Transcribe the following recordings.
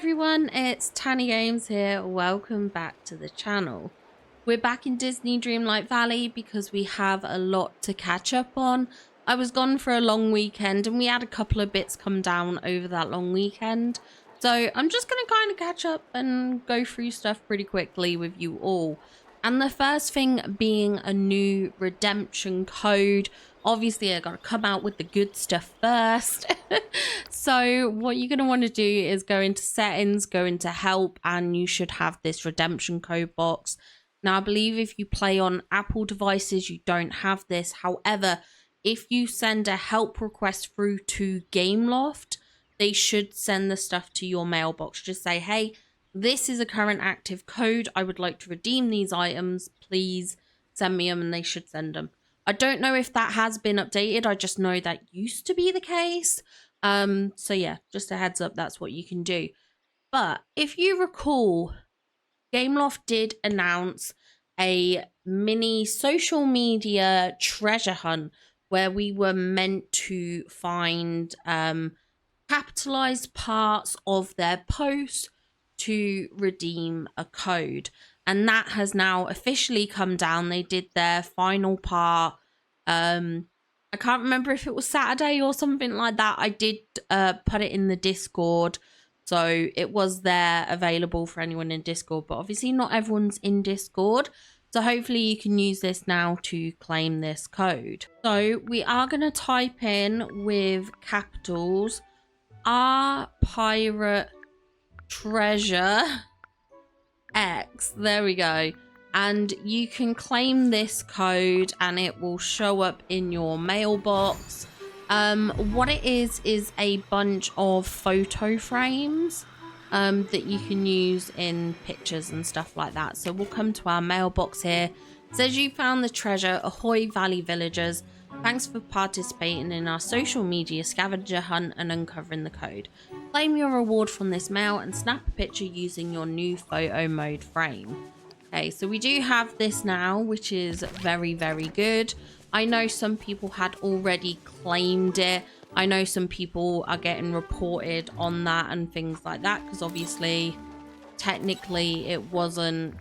everyone, it's Tani Games here. Welcome back to the channel. We're back in Disney Dreamlight Valley because we have a lot to catch up on. I was gone for a long weekend and we had a couple of bits come down over that long weekend. So I'm just going to kind of catch up and go through stuff pretty quickly with you all. And the first thing being a new redemption code. Obviously, I got to come out with the good stuff first. So what you're going to want to do is go into settings, go into help, and you should have this redemption code box. Now, I believe if you play on Apple devices, you don't have this. However, if you send a help request through to Gameloft, they should send the stuff to your mailbox. Just say, hey, this is a current active code. I would like to redeem these items. Please send me them, and they should send them. I don't know if that has been updated. I just know that used to be the case. So yeah, just a heads up, that's what you can do. But if you recall, Gameloft did announce a mini social media treasure hunt where we were meant to find capitalized parts of their posts to redeem a code. And that has now officially come down. They did their final part. I can't remember if it was Saturday or something like that. I did put it in the Discord. So it was there available for anyone in Discord. But obviously not everyone's in Discord. So hopefully you can use this now to claim this code. So we are going to type in with capitals our pirate treasure X. There we go. And you can claim this code and it will show up in your mailbox. What it is a bunch of photo frames that you can use in pictures and stuff like that. So we'll come to our mailbox here. It says you found the treasure. Ahoy Valley villagers. Thanks for participating in our social media scavenger hunt and uncovering the code. Claim your reward from this mail and snap a picture using your new photo mode frame. Okay, so we do have this now, which is very, very good. I know some people had already claimed it. I know some people are getting reported on that and things like that, because obviously, technically, it wasn't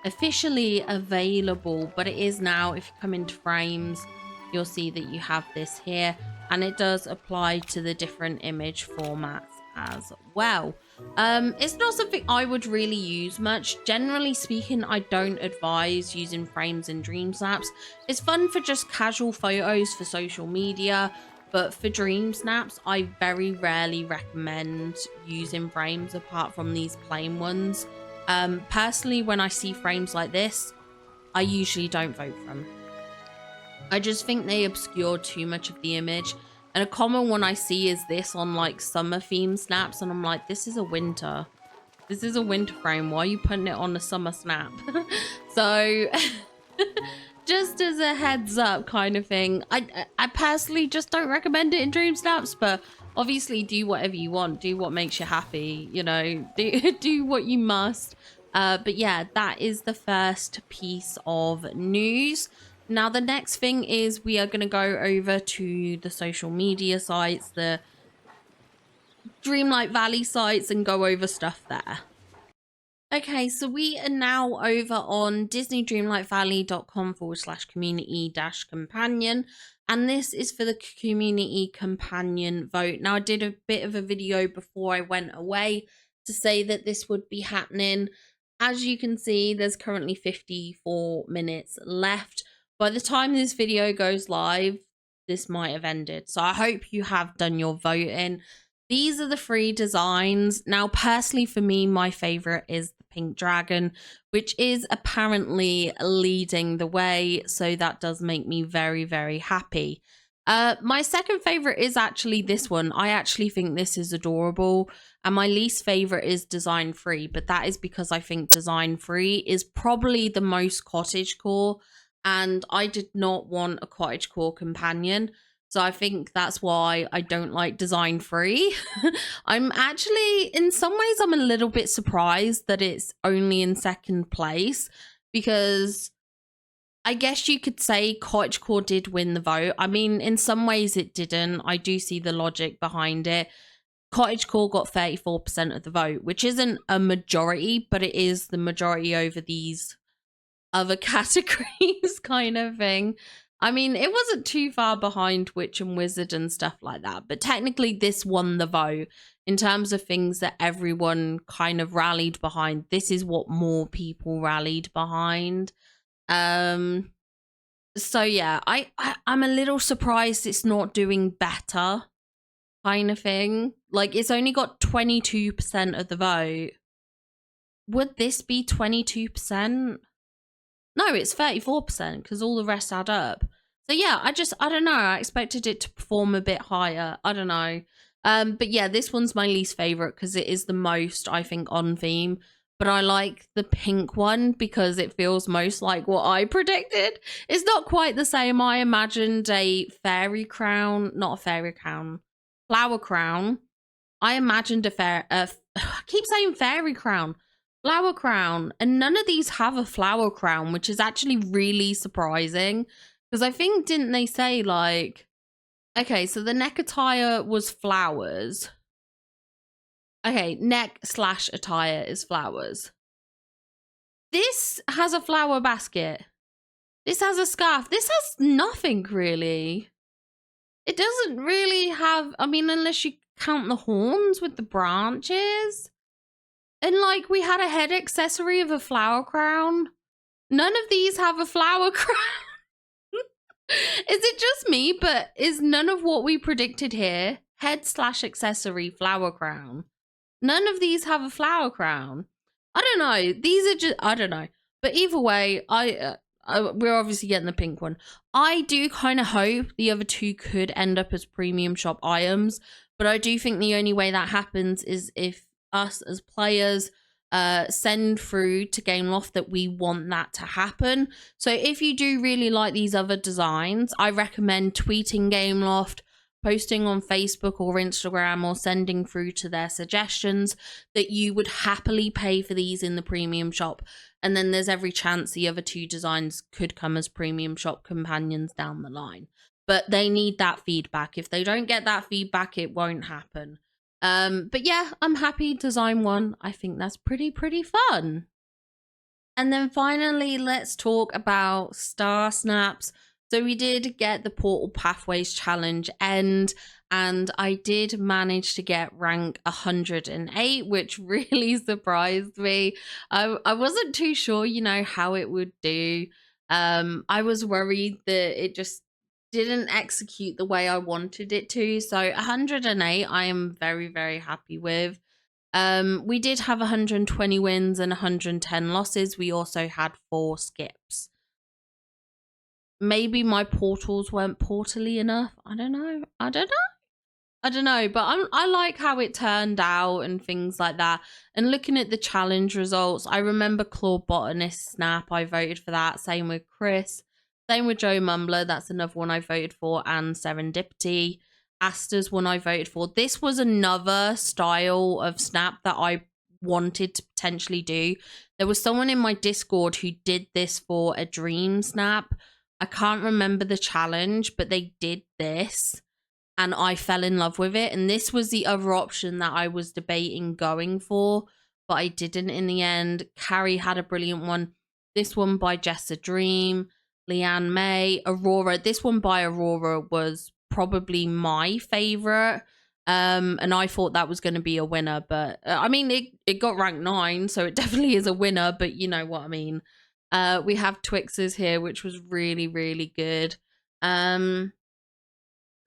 officially available, but it is now. If you come into frames, you'll see that you have this here, and it does apply to the different image formats as well. It's not something I would really use much. Generally speaking, I don't advise using frames in Dream Snaps. It's fun for just casual photos for social media, but for Dream Snaps, I very rarely recommend using frames apart from these plain ones. Personally, when I see frames like this, I usually don't vote for them. I just think they obscure too much of the image. And a common one I see is this on like summer theme snaps, and I'm like, this is a winter frame. Why are you putting it on a summer snap? So just as a heads up kind of thing, I personally just don't recommend it in Dream Snaps, but obviously do whatever you want, do what makes you happy, you know, do what you must. But yeah, that is the first piece of news. Now, the next thing is we are going to go over to the social media sites, the Dreamlight Valley sites, and go over stuff there. Okay, so we are now over on disneydreamlightvalley.com/community-companion. And this is for the community companion vote. Now, I did a bit of a video before I went away to say that this would be happening. As you can see, there's currently 54 minutes left. By the time this video goes live, this might have ended. So I hope you have done your voting. These are the 3 designs. Now, personally, for me, my favorite is the pink dragon, which is apparently leading the way. So that does make me very, very happy. My second favorite is actually this one. I actually think this is adorable. And my least favorite is design free, but that is because I think design free is probably the most cottagecore. And I did not want a cottagecore companion. So I think that's why I don't like design free. I'm actually, in some ways, I'm a little bit surprised that it's only in second place, because I guess you could say cottagecore did win the vote. I mean, in some ways it didn't. I do see the logic behind it. Cottagecore got 34% of the vote, which isn't a majority, but it is the majority over these other categories kind of thing. I mean, it wasn't too far behind Witch and Wizard and stuff like that, but technically this won the vote in terms of things that everyone kind of rallied behind. This is what more people rallied behind. So yeah, I'm a little surprised it's not doing better kind of thing. Like, it's only got 22% of the vote. Would this be 22%? No, it's 34% because all the rest add up. So yeah, I don't know. I expected it to perform a bit higher. I don't know. But yeah, this one's my least favorite because it is the most, I think, on theme. But I like the pink one because it feels most like what I predicted. It's not quite the same. I imagined a fairy crown, not a fairy crown, flower crown. I imagined I keep saying fairy crown. Flower crown, and none of these have a flower crown, which is actually really surprising because I think, didn't they say, like, okay, so the neck attire was flowers. Okay, neck / attire is flowers. This has a flower basket. This has a scarf. This has nothing really. It doesn't really have, I mean, unless you count the horns with the branches. And like, we had a head accessory of a flower crown. None of these have a flower crown. Is it just me? But is none of what we predicted here head / accessory flower crown? None of these have a flower crown. I don't know. These are just, I don't know. But either way, we're obviously getting the pink one. I do kind of hope the other two could end up as premium shop items. But I do think the only way that happens is if us as players send through to Gameloft that we want that to happen. So if you do really like these other designs, I recommend tweeting Gameloft, posting on Facebook or Instagram, or sending through to their suggestions that you would happily pay for these in the premium shop. And then there's every chance the other two designs could come as premium shop companions down the line. But they need that feedback. If they don't get that feedback, it won't happen. But yeah, I'm happy design one. I think that's pretty fun. And then finally, let's talk about Star Snaps. So we did get the Portal Pathways Challenge end, and I did manage to get rank 108, which really surprised me. I wasn't too sure, you know, how it would do. I was worried that it just didn't execute the way I wanted it to. So 108, I am very happy with. We did have 120 wins and 110 losses. We also had 4 skips. Maybe my portals weren't portally enough. I don't know. But I like how it turned out and things like that. And looking at the challenge results, I remember Claw Botanist Snap. I voted for that. Same with Chris. Same with Joe Mumbler. That's another one I voted for. And Serendipity. Asta's one I voted for. This was another style of snap that I wanted to potentially do. There was someone in my Discord who did this for a dream snap. I can't remember the challenge, but they did this and I fell in love with it. And this was the other option that I was debating going for, but I didn't in the end. Carrie had a brilliant one. This one by Jessa Dream, Leanne May, Aurora. This one by Aurora was probably my favorite. And I thought that was going to be a winner, but I mean, it got ranked 9, so it definitely is a winner, but you know what I mean. We have Twixers here, which was really good.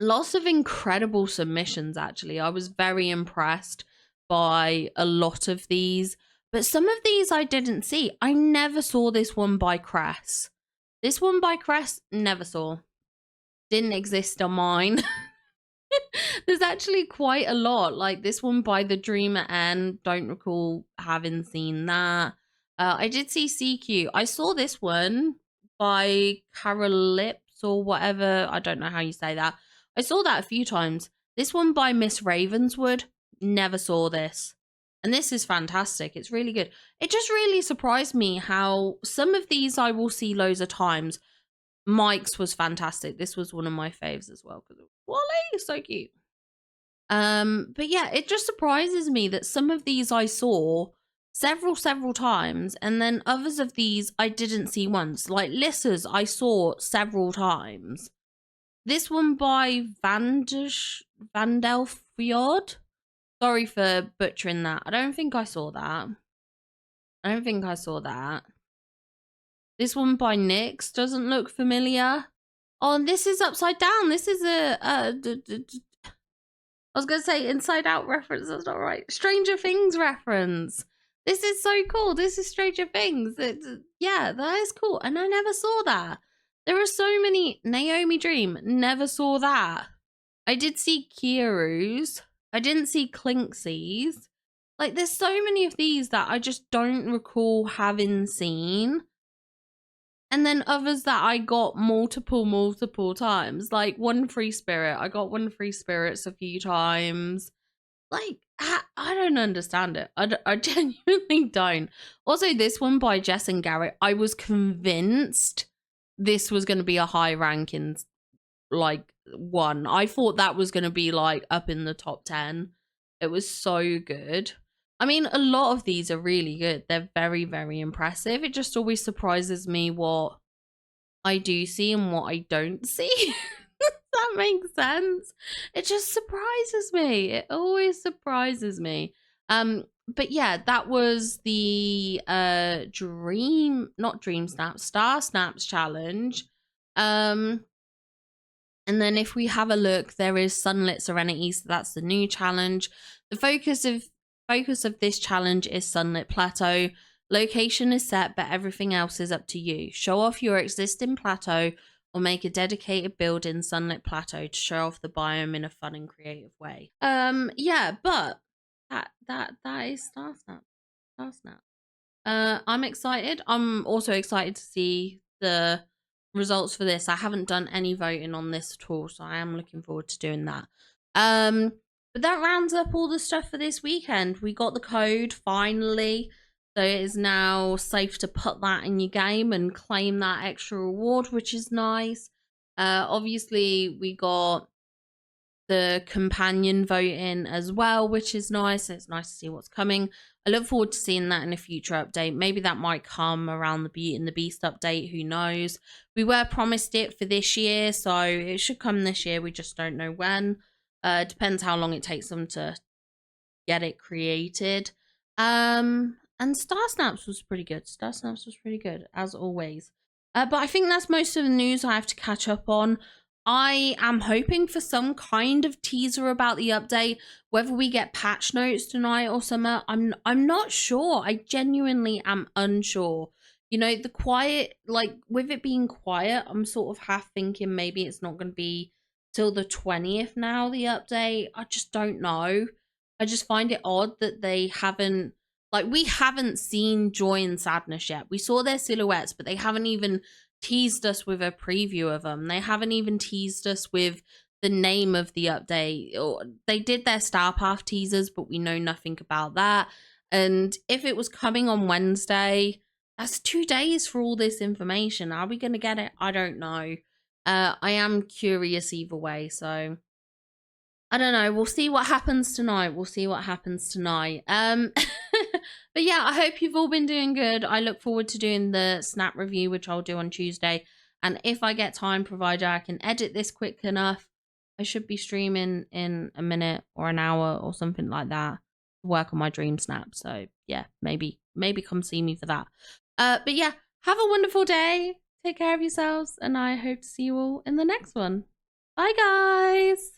Lots of incredible submissions, actually. I was very impressed by a lot of these, but some of these I didn't see. I never saw this one by Cress. This one by Cress, never saw. Didn't exist on mine. There's actually quite a lot. Like this one by The Dreamer N. Don't recall having seen that. I did see CQ. I saw this one by Carol Lips or whatever. I don't know how you say that. I saw that a few times. This one by Miss Ravenswood. Never saw this. And this is fantastic. It's really good. It just really surprised me how some of these I will see loads of times. Mike's was fantastic. This was one of my faves as well because Wally is so cute. But yeah, it just surprises me that some of these I saw several times, and then others of these I didn't see once. Like Lissa's, I saw several times. This one by Vandelfjord. Sorry for butchering that. I don't think I saw that. I don't think I saw that. This one by Nyx doesn't look familiar. Oh, and this is upside down. This is I was going to say Inside Out reference. That's not right. Stranger Things reference. This is so cool. This is Stranger Things. Yeah, that is cool. And I never saw that. There are so many. Naomi Dream. Never saw that. I did see Kiru's. I didn't see Clinksy's. Like, there's so many of these that I just don't recall having seen. And then others that I got multiple times. Like One Free Spirit. I got One Free Spirits a few times. Like, I don't understand it. I genuinely don't. Also, this one by Jess and Garrett, I was convinced this was going to be a high ranking, like, one. I thought that was going to be, like, up in the top 10. It was so good. I mean, a lot of these are really good. They're very, very impressive. It just always surprises me what I do see and what I don't see. That makes sense. It just surprises me. It always surprises me. But yeah, that was the Star Snaps challenge. And then if we have a look, there is Sunlit Serenity, so that's the new challenge. The focus of this challenge is Sunlit Plateau. Location is set, but everything else is up to you. Show off your existing plateau or make a dedicated build in Sunlit Plateau to show off the biome in a fun and creative way. Yeah, but that is Star Snap. Star Snap. I'm excited. I'm also excited to see the results for this. I haven't done any voting on this at all, so I am looking forward to doing that. But that rounds up all the stuff for this weekend. We got the code finally, so it is now safe to put that in your game and claim that extra reward, which is nice. Obviously we got the companion voting as well, which is nice. It's nice to see what's coming. I look forward to seeing that in a future update. Maybe that might come around the Beauty and the Beast update. Who knows? We were promised it for this year, so it should come this year. We just don't know when. Depends how long it takes them to get it created. And Star Snaps was pretty good. Star Snaps was pretty good, as always. But I think that's most of the news I have to catch up on. I am hoping for some kind of teaser about the update, whether we get patch notes tonight or something. I'm not sure. I genuinely am unsure. You know, the quiet, like with it being quiet, I'm sort of half thinking maybe it's not going to be till the 20th now, the update. I just don't know. I just find it odd that they haven't, like, we haven't seen Joy and Sadness yet. We saw their silhouettes, but they haven't even teased us with a preview of them. They haven't even teased us with the name of the update. Or they did their Star Path teasers, but we know nothing about that. And if it was coming on Wednesday, that's 2 days for all this information. Are we going to get it? I don't know. I am curious either way, so I don't know. We'll see what happens tonight. But yeah, I hope you've all been doing good. I look forward to doing the Snap review, which I'll do on Tuesday. And if I get time, provided I can edit this quick enough, I should be streaming in a minute or an hour or something like that to work on my dream snap. So yeah, maybe come see me for that. But yeah, have a wonderful day. Take care of yourselves, and I hope to see you all in the next one. Bye, guys.